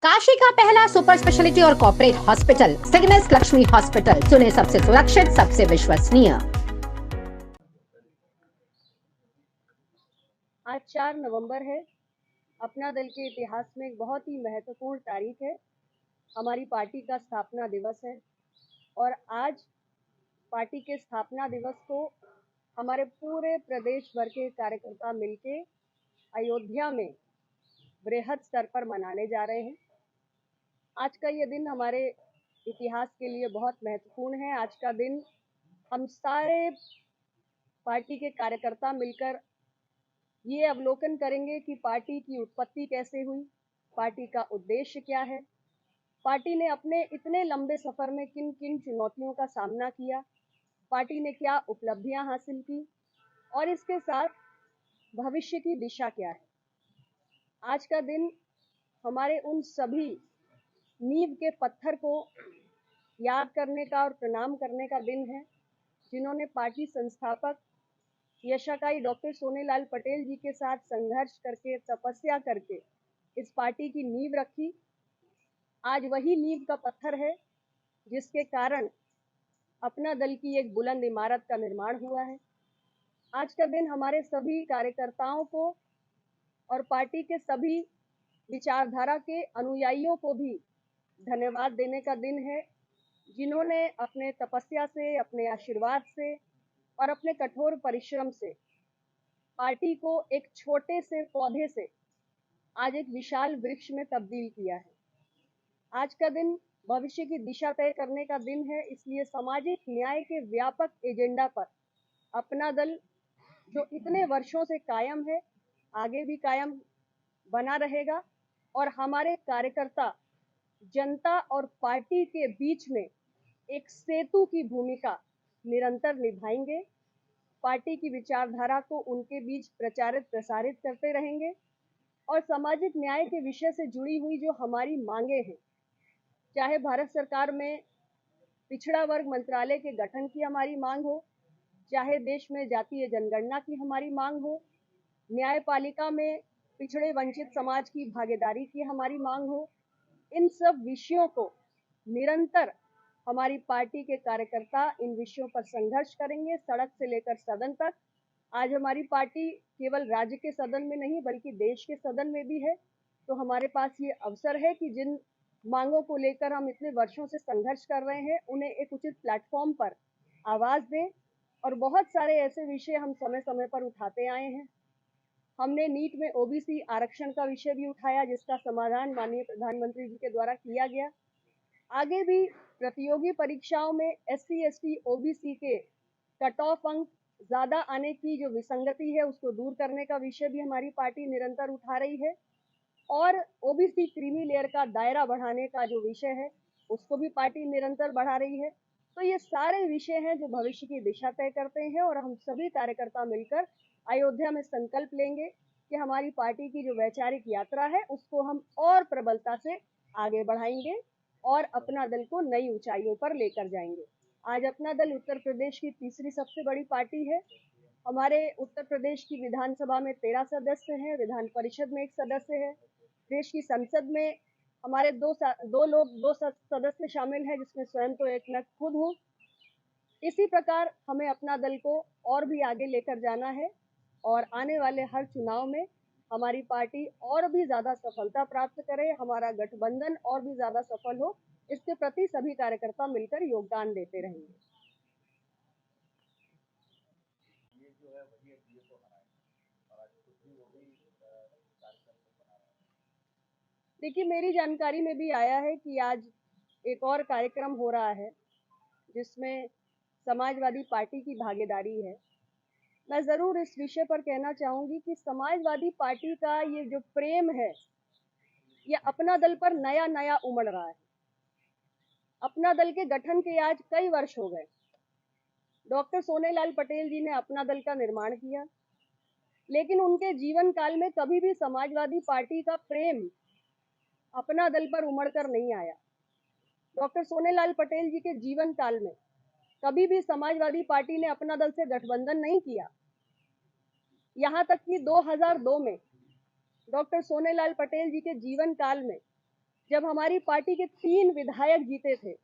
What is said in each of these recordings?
काशी का पहला super speciality और कॉर्पोरेट हॉस्पिटल सिग्नेस लक्ष्मी हॉस्पिटल, चुने सबसे सुरक्षित, सबसे विश्वसनीय। आज 4 नवंबर है। अपना दल के इतिहास में एक बहुत ही महत्वपूर्ण तारीख है। हमारी पार्टी का स्थापना दिवस है और आज पार्टी के स्थापना दिवस को हमारे पूरे प्रदेश भर के कार्यकर्ता मिलके अयोध्या में बृहद स्तर पर मनाने जा रहे हैं। आज का ये दिन हमारे इतिहास के लिए बहुत महत्वपूर्ण है। आज का दिन हम सारे पार्टी के कार्यकर्ता मिलकर ये अवलोकन करेंगे कि पार्टी की उत्पत्ति कैसे हुई, पार्टी का उद्देश्य क्या है, पार्टी ने अपने इतने लंबे सफर में किन किन चुनौतियों का सामना किया, पार्टी ने क्या उपलब्धियां हासिल की और इसके साथ भविष्य की दिशा क्या है। आज का दिन हमारे उन सभी नींव के पत्थर को याद करने का और प्रणाम करने का दिन है जिन्होंने पार्टी संस्थापक यशाकाई डॉक्टर सोनेलाल पटेल जी के साथ संघर्ष करके, तपस्या करके इस पार्टी की नींव रखी। आज वही नींव का पत्थर है जिसके कारण अपना दल की एक बुलंद इमारत का निर्माण हुआ है। आज का दिन हमारे सभी कार्यकर्ताओं को और पार्टी के सभी विचारधारा के अनुयायियों को भी धन्यवाद देने का दिन है, जिन्होंने अपने तपस्या से, अपने आशीर्वाद से और अपने कठोर परिश्रम से पार्टी को एक छोटे से पौधे से आज एक विशाल वृक्ष में तब्दील किया है। आज का दिन भविष्य की दिशा तय करने का दिन है, इसलिए सामाजिक न्याय के व्यापक एजेंडा पर अपना दल जो इतने वर्षों से कायम है, आगे भी कायम बना रहेगा और हमारे कार्यकर्ता जनता और पार्टी के बीच में एक सेतु की भूमिका निरंतर निभाएंगे। पार्टी की विचारधारा को उनके बीच प्रचारित प्रसारित करते रहेंगे और सामाजिक न्याय के विषय से जुड़ी हुई जो हमारी मांगे हैं, चाहे भारत सरकार में पिछड़ा वर्ग मंत्रालय के गठन की हमारी मांग हो, चाहे देश में जातीय जनगणना की हमारी मांग हो, न्यायपालिका में पिछड़े वंचित समाज की भागीदारी की हमारी मांग हो, इन सब विषयों को निरंतर हमारी पार्टी के कार्यकर्ता इन विषयों पर संघर्ष करेंगे, सड़क से लेकर सदन तक। आज हमारी पार्टी केवल राज्य के सदन में नहीं बल्कि देश के सदन में भी है, तो हमारे पास ये अवसर है कि जिन मांगों को लेकर हम इतने वर्षों से संघर्ष कर रहे हैं उन्हें एक उचित प्लेटफॉर्म पर आवाज दें। और बहुत सारे ऐसे विषय हम समय समय पर उठाते आए हैं। हमने नीट में ओबीसी आरक्षण का विषय भी उठाया, जिसका समाधान माननीय प्रधानमंत्री जी के द्वारा किया गया। आगे भी प्रतियोगी परीक्षाओं में एससी, एसटी, ओबीसी के कट ऑफ अंक ज्यादा आने की जो विसंगति है उसको दूर करने का विषय भी हमारी पार्टी निरंतर उठा रही है और ओबीसी क्रीमी लेयर का दायरा बढ़ाने का जो विषय है उसको भी पार्टी निरंतर बढ़ा रही है। तो ये सारे विषय हैं जो भविष्य की दिशा तय करते हैं और हम सभी कार्यकर्ता मिलकर अयोध्या में संकल्प लेंगे कि हमारी पार्टी की जो वैचारिक यात्रा है उसको हम और प्रबलता से आगे बढ़ाएंगे और अपना दल को नई ऊंचाइयों पर लेकर जाएंगे। आज अपना दल उत्तर प्रदेश की तीसरी सबसे बड़ी पार्टी है। हमारे उत्तर प्रदेश की विधानसभा में 13 सदस्य हैं, विधान परिषद में 1 सदस्य है, देश की संसद में हमारे दो सदस्य शामिल हैं, जिसमें स्वयं तो एक मैं खुद हूँ। इसी प्रकार हमें अपना दल को और भी आगे लेकर जाना है और आने वाले हर चुनाव में हमारी पार्टी और भी ज्यादा सफलता प्राप्त करे, हमारा गठबंधन और भी ज्यादा सफल हो, इसके प्रति सभी कार्यकर्ता मिलकर योगदान देते रहेंगे। देखिए, मेरी जानकारी में भी आया है कि आज एक और कार्यक्रम हो रहा है जिसमें समाजवादी पार्टी की भागीदारी है। मैं जरूर इस विषय पर कहना चाहूंगी कि समाजवादी पार्टी का ये जो प्रेम है ये अपना दल पर नया नया उमड़ रहा है। अपना दल के गठन के आज कई वर्ष हो गए। डॉक्टर सोनेलाल पटेल जी ने अपना दल का निर्माण किया, लेकिन उनके जीवन काल में कभी भी समाजवादी पार्टी का प्रेम अपना दल पर उमड़कर नहीं आया। डॉक्टर सोनेलाल पटेल जी के जीवन काल में कभी भी समाजवादी पार्टी ने अपना दल से गठबंधन नहीं किया। यहाँ तक कि 2002 में डॉक्टर सोनेलाल पटेल जी के जीवन काल में जब हमारी पार्टी के 3 विधायक जीते थे,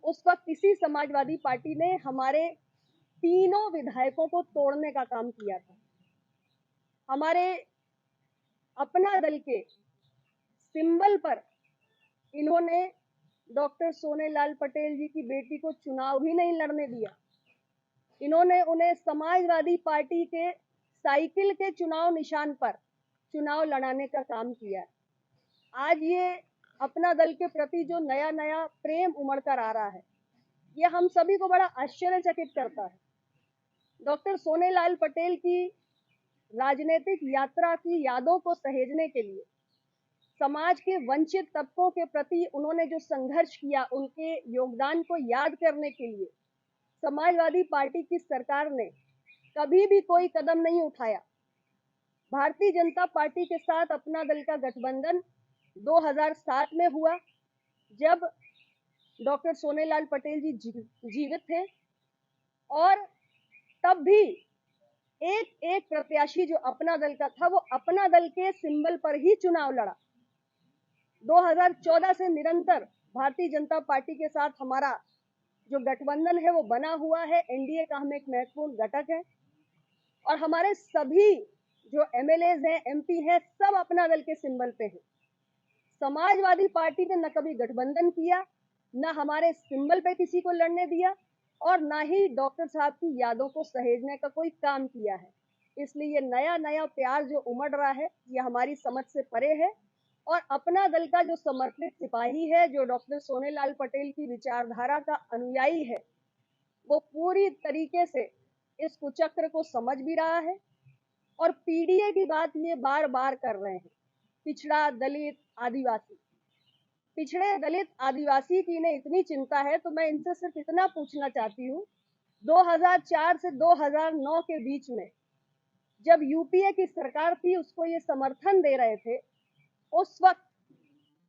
उस वक्त इसी समाजवादी पार्टी ने हमारे तीनों विधायकों को तोड़ने का काम किया था। हमारे अपना दल के सिंबल पर इन्होंने डॉक्टर सोनेलाल पटेल जी की बेटी को चुनाव भी नहीं लड़ने दिया। इन्होंने उन्हें समाजवादी पार्टी के साइकिल के चुनाव निशान पर चुनाव लड़ाने का काम किया। आज ये अपना दल के प्रति जो नया नया प्रेम उमड़ कर आ रहा है, ये हम सभी को बड़ा आश्चर्यचकित करता है। डॉक्टर सोनेलाल पटेल की राजनीतिक यात्रा की यादों को सहेजने के लिए, समाज के वंचित तबकों के प्रति उन्होंने जो संघर्ष किया, उनके योगदान को याद करने के लिए समाजवादी पार्टी की सरकार ने कभी भी कोई कदम नहीं उठाया। भारतीय जनता पार्टी के साथ अपना दल का गठबंधन 2007 में हुआ, जब डॉक्टर सोनेलाल पटेल जी जीवित थे, और तब भी एक एक प्रत्याशी जो अपना दल का था, वो अपना दल के सिंबल पर ही चुनाव लड़ा। 2014 से निरंतर भारतीय जनता पार्टी के साथ हमारा जो गठबंधन है वो बना हुआ है। एनडीए का हम एक महत्वपूर्ण घटक है, और हमारे सभी जो एमएलएज हैं, एमपी हैं, सब अपना दल के सिंबल पे हैं। समाजवादी पार्टी ने न कभी गठबंधन किया, न हमारे सिंबल पे किसी को लड़ने दिया, और ना ही डॉक्टर साहब की यादों को सहेजने का कोई काम किया है। इसलिए ये नया नया प्यार जो उमड़ रहा है, ये हमारी समझ से परे है। और अपना दल का जो समर्पित सिपाही है, जो डॉक्टर सोनेलाल पटेल की विचारधारा का अनुयायी है, वो पूरी तरीके से इस कुचक्र को समझ भी रहा है। और पीडीए की बात ये बार बार कर रहे हैं, पिछड़ा दलित आदिवासी। पिछड़े दलित आदिवासी की इन्हें इतनी चिंता है, तो मैं इनसे सिर्फ इतना पूछना चाहती हूँ, 2004 से 2009 के बीच में जब यूपीए की सरकार थी, उसको ये समर्थन दे रहे थे, उस वक्त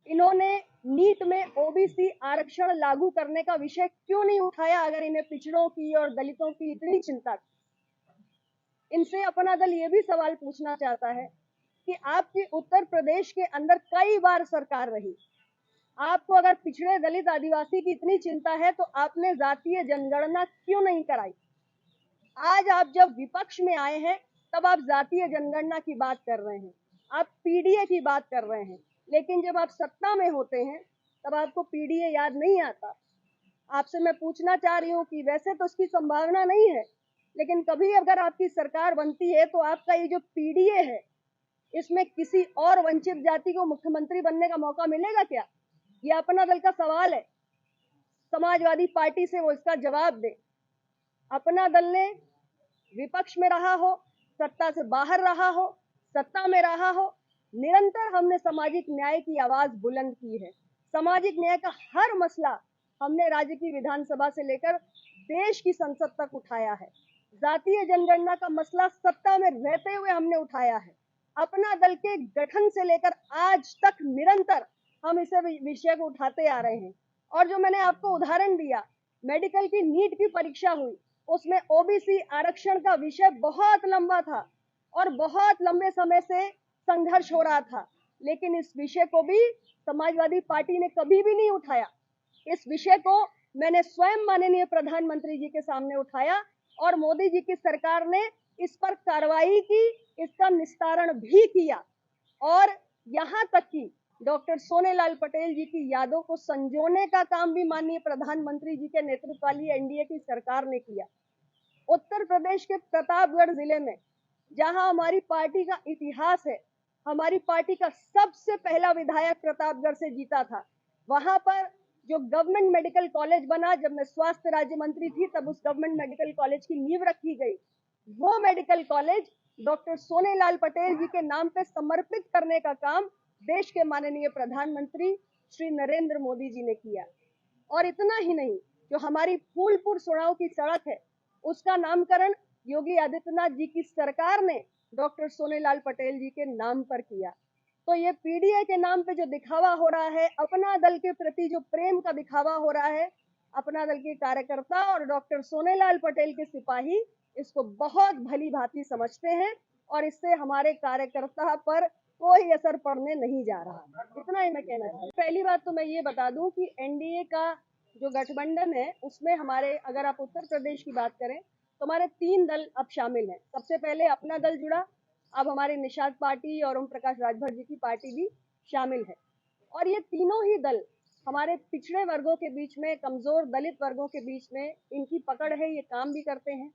इन्होंने नीट में ओबीसी आरक्षण लागू करने का विषय क्यों नहीं उठाया, अगर इन्हें पिछड़ों की और दलितों की इतनी चिंता थी। इनसे अपना दल ये भी सवाल पूछना चाहता है कि आपकी उत्तर प्रदेश के अंदर कई बार सरकार रही, आपको अगर पिछड़े दलित आदिवासी की इतनी चिंता है, तो आपने जातीय जनगणना क्यों नहीं कराई? आज आप जब विपक्ष में आए हैं, तब आप जातीय जनगणना की बात कर रहे हैं, आप पीडीए की बात कर रहे हैं, लेकिन जब आप सत्ता में होते हैं, तब आपको पीडीए याद नहीं आता। आपसे मैं पूछना चाह रही हूँ कि वैसे तो उसकी संभावना नहीं है, लेकिन कभी अगर आपकी सरकार बनती है, तो आपका ये जो पीडीए है, इसमें किसी और वंचित जाति को मुख्यमंत्री बनने का मौका मिलेगा क्या? ये अपना दल का सवाल है, समाजवादी पार्टी से वो इसका जवाब दे। अपना दल ने विपक्ष में रहा हो, सत्ता से बाहर रहा हो, सत्ता में रहा हो, निरंतर हमने सामाजिक न्याय की आवाज बुलंद की है। सामाजिक न्याय का हर मसला हमने राज्य की विधानसभा से लेकर देश की संसद तक उठाया है। जातीय जनगणना का मसला सत्ता में रहते हुए हमने उठाया है। अपना दल के गठन से लेकर आज तक निरंतर हम इसे विषय को उठाते आ रहे हैं। और जो मैंने आपको उदाहरण दिया, मेडिकल की नीट की परीक्षा हुई, उसमें ओबीसी आरक्षण का विषय बहुत लंबा था और बहुत लंबे समय से संघर्ष हो रहा था, लेकिन इस विषय को भी समाजवादी पार्टी ने कभी भी नहीं उठाया। इस विषय को मैंने स्वयं माननीय प्रधानमंत्री जी के सामने उठाया और मोदी जी की सरकार ने इस पर कार्रवाई की, इसका निस्तारण भी किया, और यहाँ तक कि डॉक्टर सोनेलाल पटेल जी की यादों को संजोने का काम भी माननीय प्रधानमंत्री जी के नेतृत्व वाली एनडीए की सरकार ने किया। उत्तर प्रदेश के प्रतापगढ़ जिले में, जहां हमारी पार्टी का इतिहास है, हमारी पार्टी का सबसे पहला विधायक प्रतापगढ़ से जीता था, वहां पर जो गवर्नमेंट मेडिकल कॉलेज बना, जब मैं स्वास्थ्य राज्य मंत्री थी, तब उस गवर्नमेंट मेडिकल कॉलेज की नींव रखी गई। वो medical college doctor Sonelal Patel ji के नाम पे समर्पित करने का काम देश के माननीय प्रधानमंत्री श्री नरेंद्र मोदी जी ने किया। और इतना ही नहीं, जो हमारी फूलपुर सुड़ाव की सड़क है, उसका नामकरण योगी आदित्यनाथ जी की सरकार ने डॉक्टर सोनेलाल पटेल जी के नाम पर किया। तो ये पीडीए के नाम पे जो दिखावा हो रहा है, अपना दल के प्रति जो प्रेम का दिखावा हो रहा है, अपना दल के कार्यकर्ता और डॉक्टर सोनेलाल पटेल के सिपाही इसको बहुत भली भांति समझते हैं, और इससे हमारे कार्यकर्ता पर कोई असर पड़ने नहीं जा रहा। इतना ही मैं कहना चाहती हूँ। पहली बात तो मैं ये बता दूं कि एनडीए का जो गठबंधन है उसमें हमारे, अगर आप उत्तर प्रदेश की बात करें तो हमारे 3 दल अब शामिल हैं। सबसे पहले अपना दल जुड़ा, अब हमारे निषाद पार्टी और ओम प्रकाश राजभर जी की पार्टी भी शामिल है। और ये तीनों ही दल हमारे पिछड़े वर्गों के बीच में, कमजोर दलित वर्गों के बीच में इनकी पकड़ है, ये काम भी करते हैं।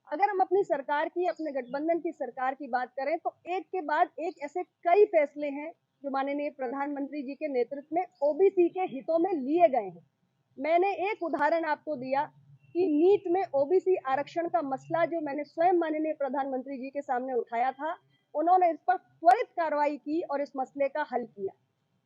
अगर हम अपनी सरकार की, अपने गठबंधन की सरकार की बात करें तो एक के बाद एक ऐसे कई फैसले हैं जो माननीय प्रधानमंत्री जी के नेतृत्व में ओबीसी के हितों में लिए गए हैं। मैंने एक उदाहरण आपको दिया कि नीट में ओबीसी आरक्षण का मसला जो मैंने स्वयं माननीय प्रधानमंत्री जी के सामने उठाया था, उन्होंने इस पर त्वरित कार्रवाई की और इस मसले का हल किया।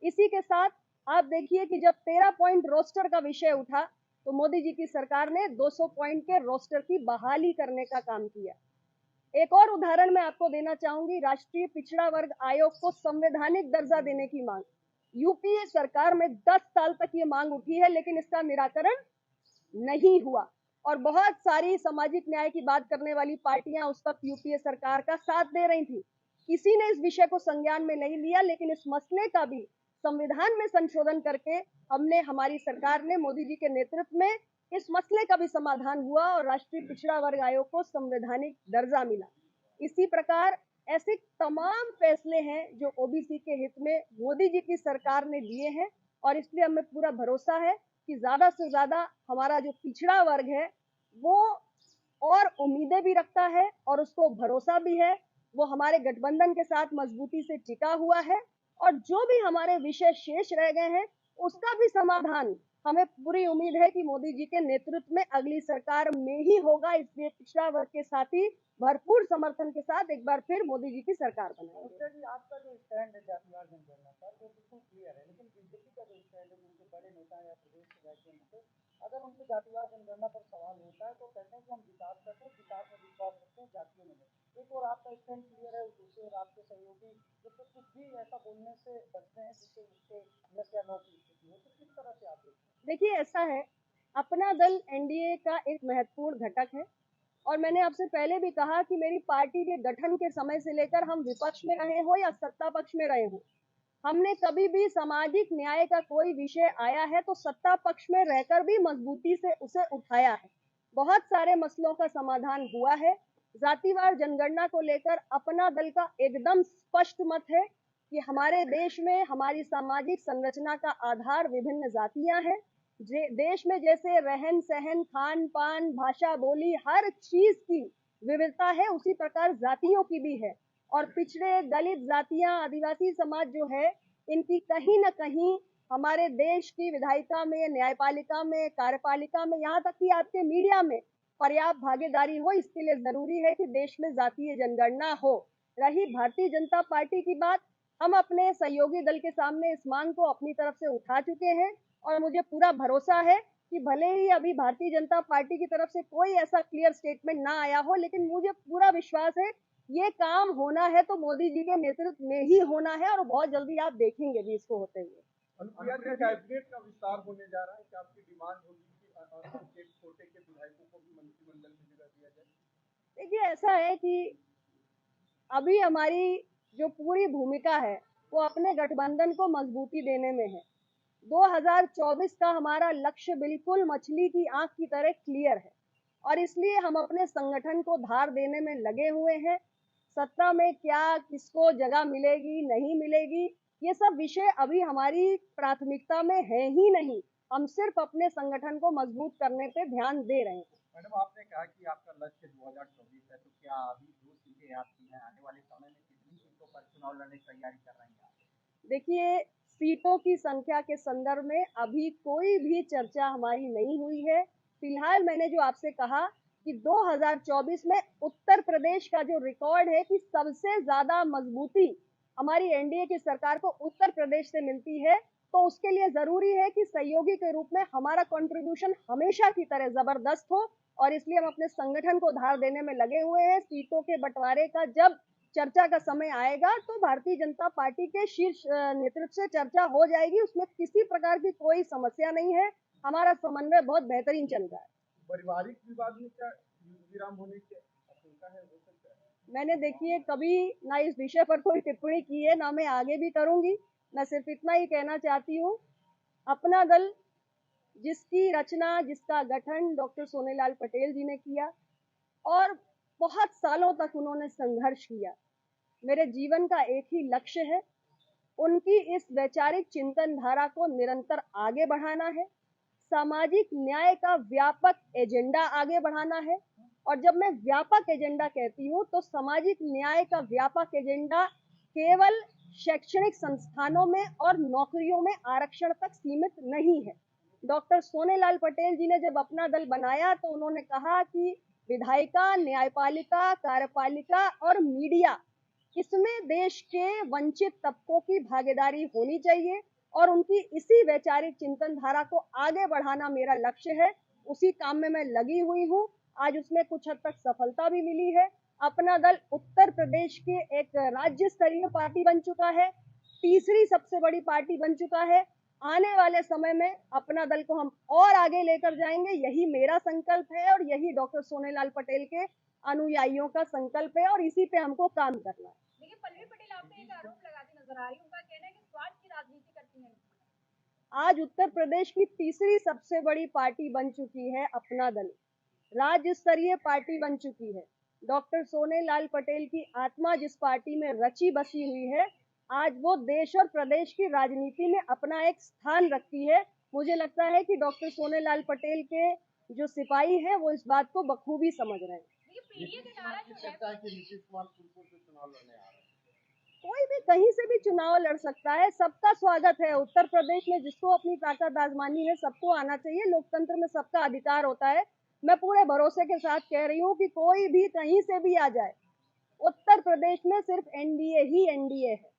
इसी के साथ आप देखिए कि जब 13 पॉइंट रोस्टर का विषय उठा तो मोदी जी की सरकार ने 200 पॉइंट के रोस्टर की बहाली करने का काम किया। एक और उदाहरण मैं आपको देना चाहूंगी, राष्ट्रीय पिछड़ा वर्ग आयोग को संवैधानिक दर्जा देने की मांग। यूपीए सरकार में 10 साल तक ये मांग उठी है लेकिन इसका निराकरण नहीं हुआ और बहुत सारी सामाजिक न्याय की बात करने वाली पार्टियां उस वक्त यूपीए सरकार का साथ दे रही थी। किसी ने इस विषय को संज्ञान में नहीं लिया, लेकिन इस मसले का भी संविधान में संशोधन करके हमारी सरकार ने मोदी जी के नेतृत्व में इस मसले का भी समाधान हुआ और राष्ट्रीय पिछड़ा वर्ग आयोग को संवैधानिक दर्जा मिला। इसी प्रकार ऐसे तमाम फैसले हैं जो ओबीसी के हित में मोदी जी की सरकार ने लिए हैं और इसलिए हमें पूरा भरोसा है कि ज्यादा से ज्यादा हमारा जो पिछड़ा वर्ग है वो और उम्मीदें भी रखता है और उसको भरोसा भी है, वो हमारे गठबंधन के साथ मजबूती से टिका हुआ है और जो भी हमारे विषय शेष रह गए हैं उसका भी समाधान हमें पूरी उम्मीद है कि मोदी जी के नेतृत्व में अगली सरकार में ही होगा। इसलिए पिछड़ा वर्ग के साथी भरपूर समर्थन के साथ एक बार फिर मोदी जी की सरकार बनाएंगे। जी, आपका जो स्टैंड है जातिवाद जनगणना पर वो बिल्कुल क्लियर है, लेकिन बीजेपी का जो स्टैंड है, उनके बड़े नेता या प्रदेश के बैठे हैं, अगर उनसे जातिवाद जनगणना पर सवाल होता है तो कहते हैं कि हम विकास करते हैं, विकास में विश्वास रखते हैं, जातियों में नहीं। एक और आपका स्टैंड क्लियर है, दूसरे और आपके सहयोगी जो तो कुछ भी ऐसा बोलने से बचते हैं जिससे उसके यस या नो की स्थिति हो, तो किस तरह से आप देखते हैं? देखिए ऐसा है, अपना दल एनडीए का एक महत्वपूर्ण घटक है और मैंने आपसे पहले भी कहा कि मेरी पार्टी के गठन के समय से लेकर हम विपक्ष में रहे हो या सत्ता पक्ष में रहे हो, हमने कभी भी सामाजिक न्याय का कोई विषय आया है तो सत्ता पक्ष में रहकर भी मजबूती से उसे उठाया है। बहुत सारे मसलों का समाधान हुआ है। जातिवार जनगणना को लेकर अपना दल का एकदम स्पष्ट मत है कि हमारे देश में हमारी सामाजिक संरचना का आधार विभिन्न जातियां हैं। देश में जैसे रहन सहन, खान पान, भाषा बोली, हर चीज की विविधता है, उसी प्रकार जातियों की भी है और पिछड़े दलित जातियां, आदिवासी समाज जो है, इनकी कहीं ना कहीं हमारे देश की विधायिका में, न्यायपालिका में, कार्यपालिका में, यहाँ तक कि आपके मीडिया में पर्याप्त भागीदारी हो। इसके लिए जरूरी है कि देश में जातीय जनगणना हो। रही भारतीय जनता पार्टी की बात, हम अपने सहयोगी दल के सामने इस मांग को अपनी तरफ से उठा चुके हैं और मुझे पूरा भरोसा है कि भले ही अभी भारतीय जनता पार्टी की तरफ से कोई ऐसा क्लियर स्टेटमेंट ना आया हो, लेकिन मुझे पूरा विश्वास है ये काम होना है तो मोदी जी के नेतृत्व में ही होना है और बहुत जल्दी आप देखेंगे भी इसको होते हुए। अनुप्रिया जी, कैबिनेट का विस्तार होने जा रहा है, क्या आपकी डिमांड होगी कि छोटे के विधायकों को भी मंत्रिमंडल में जगह दिया जाए? देखिए ऐसा है कि अभी हमारी जो पूरी भूमिका है वो अपने गठबंधन को मजबूती देने में है। 2024 का हमारा लक्ष्य बिल्कुल मछली की आंख की तरह क्लियर है और इसलिए हम अपने संगठन को धार देने में लगे हुए हैं। सत्ता में क्या किसको जगह मिलेगी नहीं मिलेगी, ये सब विषय अभी हमारी प्राथमिकता में है ही नहीं। हम सिर्फ अपने संगठन को मजबूत करने पे ध्यान दे रहे हैं। मैडम, आपने कहा कि आपका लक्ष्य 2024 है, तो क्या अभी 2 सीटें आपकी हैं, आने वाले समय में कितनी सीटों पर चुनाव लड़ने की तैयारी कर रही हैं आप? देखिए, सीटों की संख्या के संदर्भ में अभी कोई भी चर्चा हमारी नहीं हुई है। फिलहाल मैंने जो आपसे कहा कि 2024 में उत्तर प्रदेश का जो रिकॉर्ड है कि सबसे ज्यादा मजबूती हमारी एनडीए की सरकार को उत्तर प्रदेश से मिलती है, तो उसके लिए जरूरी है कि सहयोगी के रूप में हमारा कंट्रीब्यूशन हमेशा की तरह जबरदस्त हो और इसलिए हम अपने संगठन को धार देने में लगे हुए हैं। सीटों के बंटवारे का जब चर्चा का समय आएगा तो भारतीय जनता पार्टी के शीर्ष नेतृत्व से चर्चा हो जाएगी, उसमें किसी प्रकार की कोई समस्या नहीं है। हमारा समन्वय बहुत बेहतरीन चल रहा है। पारिवारिक विवाद में क्या विराम होने की आशंका है, हो सकता है? मैंने देखिए कभी ना इस विषय पर कोई टिप्पणी की है, ना मैं आगे भी करूंगी। मैं सिर्फ इतना ही कहना चाहती हूँ, अपना दल जिसकी रचना, जिसका गठन डॉक्टर सोनेलाल पटेल जी ने किया और बहुत सालों तक उन्होंने संघर्ष किया। मेरे जीवन का एक ही लक्ष्य है, उनकी इस वैचारिक चिंतन धारा को निरंतर आगे बढ़ाना है, सामाजिक न्याय का व्यापक एजेंडा आगे बढ़ाना है। और जब मैं व्यापक एजेंडा कहती हूँ तो सामाजिक न्याय का व्यापक एजेंडा केवल शैक्षणिक संस्थानों में और नौकरियों में आरक्षण तक सीमित नहीं है। डॉक्टर सोनेलाल पटेल जी ने जब अपना दल बनाया तो उन्होंने कहा कि विधायिका, न्यायपालिका, कार्यपालिका और मीडिया, इसमें देश के वंचित तबकों की भागीदारी होनी चाहिए और उनकी इसी वैचारिक चिंतन धारा को आगे बढ़ाना मेरा लक्ष्य है। उसी काम में मैं लगी हुई हूँ। आज उसमें कुछ हद तक सफलता भी मिली है। अपना दल उत्तर प्रदेश के एक राज्य स्तरीय पार्टी बन चुका है, तीसरी सबसे बड़ी पार्टी बन चुका है। आने वाले समय में अपना दल को हम और आगे लेकर जाएंगे, यही मेरा संकल्प है और यही डॉक्टर सोनेलाल पटेल के अनुयायियों का संकल्प है और इसी पे हमको काम करना है। देखिए, पल्लवी पटेल आप पे एक आरोप लगाती नजर आ रही है, उनका कहना है कि स्वार्थ की राजनीति करती हैं। आज उत्तर प्रदेश की तीसरी सबसे बड़ी पार्टी बन चुकी है अपना दल, राज्य स्तरीय पार्टी बन चुकी है। डॉक्टर सोनेलाल पटेल की आत्मा जिस पार्टी में रची बसी हुई है, आज वो देश और प्रदेश की राजनीति में अपना एक स्थान रखती है। मुझे लगता है कि डॉक्टर सोनेलाल पटेल के जो सिपाही हैं वो इस बात को बखूबी समझ रहे हैं। देखिए, पीडीए का नारा जो है, कोई भी कहीं से भी चुनाव लड़ सकता है, सबका स्वागत है। उत्तर प्रदेश में जिसको अपनी ताकत आजमानी है सबको आना चाहिए, लोकतंत्र में सबका अधिकार होता है। मैं पूरे भरोसे के साथ कह रही हूँ कि कोई भी कहीं से भी आ जाए, उत्तर प्रदेश में सिर्फ एनडीए ही एनडीए है।